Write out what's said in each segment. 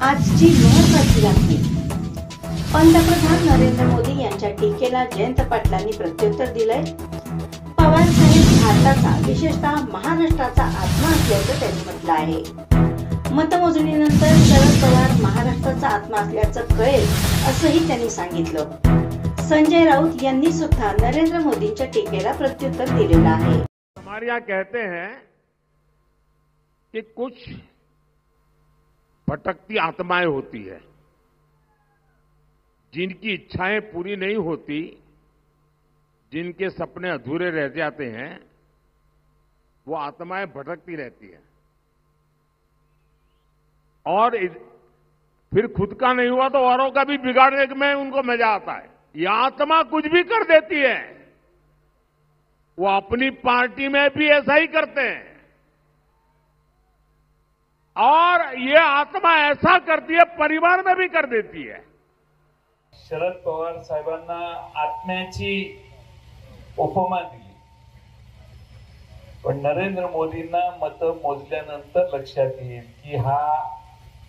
आजची महत्त्वाची बातमी. पंतप्रधान नरेंद्र मोदी यांच्या टीकेला जयंत पाटलांनी प्रत्युत्तर दिलंय. पवार साहेब भारताचा, विशेषतः महाराष्ट्राचा आत्मा असल्याचं त्यांनी म्हटलं आहे. मतमोजणीनंतर शरद पवार महाराष्ट्राचा आत्मा असल्याचं कळेल असंही त्यांनी सांगितलं. संजय राऊत यांनी सुद्धा नरेंद्र मोदींच्या टीकेला प्रत्युत्तर दिलेलं आहे. हमारे यहाँ कहते हैं कि कुछ भटकती आत्माएं होती है, जिनकी इच्छाएं पूरी नहीं होती, जिनके सपने अधूरे रह जाते हैं, वो आत्माएं भटकती रहती हैं और फिर खुद का नहीं हुआ तो औरों का भी बिगाड़ने में उनको मजा आता है. ये आत्मा कुछ भी कर देती है. वो अपनी पार्टी में भी ऐसा ही करते हैं और ये आत्मा ऐसा करती है, परिवार में भी कर देती है. शरद पवार साहेबांना आत्म्याची उपमा दिली, पण नरेंद्र मोदींना मत मोजल्यानंतर लक्षात येईल की हा,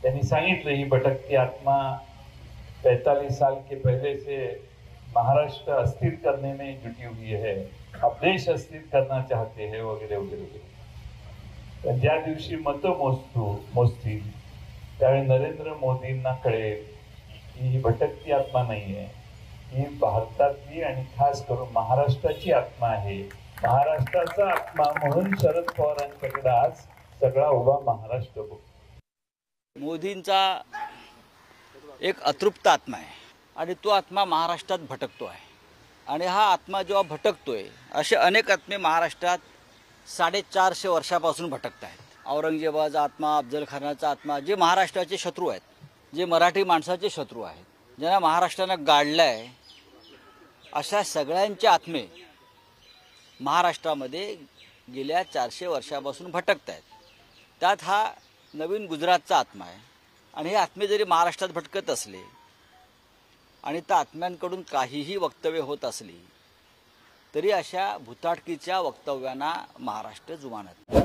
त्यांनी सांगितलं, ही भटकती आत्मा 45 साल के पहले से महाराष्ट्र अस्थिर करने में जुटी हुई है, अब देश अस्थिर करना चाहते हैं वगैरे वगैरे. पण ज्या दिवशी मतं मोजतील त्यावेळी नरेंद्र मोदींना कळेल की ही भटकती आत्मा नाहीये, ही भारतातली आणि खास करून महाराष्ट्राची आत्मा आहे. महाराष्ट्राचा आत्मा म्हणून शरद पवारांच्याकडे आज सगळा उभा महाराष्ट्र बघतो. मोदींचा एक अतृप्त आत्मा आहे आणि तो आत्मा महाराष्ट्रात भटकतो आहे. आणि हा आत्मा जेव्हा भटकतोय, असे अनेक आत्मे महाराष्ट्रात 450 वर्षापासून भटकत आहेत. औरंगजेबाचा आत्मा, अफजल खानाचा आत्मा, जे महाराष्ट्राचे शत्रू आहेत, जे मराठी माणसाचे शत्रू आहेत, ज्यांना महाराष्ट्रानं गाडलं आहे, अशा सगळ्यांचे आत्मे महाराष्ट्रामध्ये गेल्या 400 वर्षापासून भटकत आहेत. त्यात हा नवीन गुजरातचा आत्मा आहे. आणि हे आत्मे जरी महाराष्ट्रात भटकत असले आणि त्या आत्म्यांकडून काहीही वक्तव्य होत असली तरी अशा भुताटकीच्या वक्तव्यांना महाराष्ट्र जुमानत.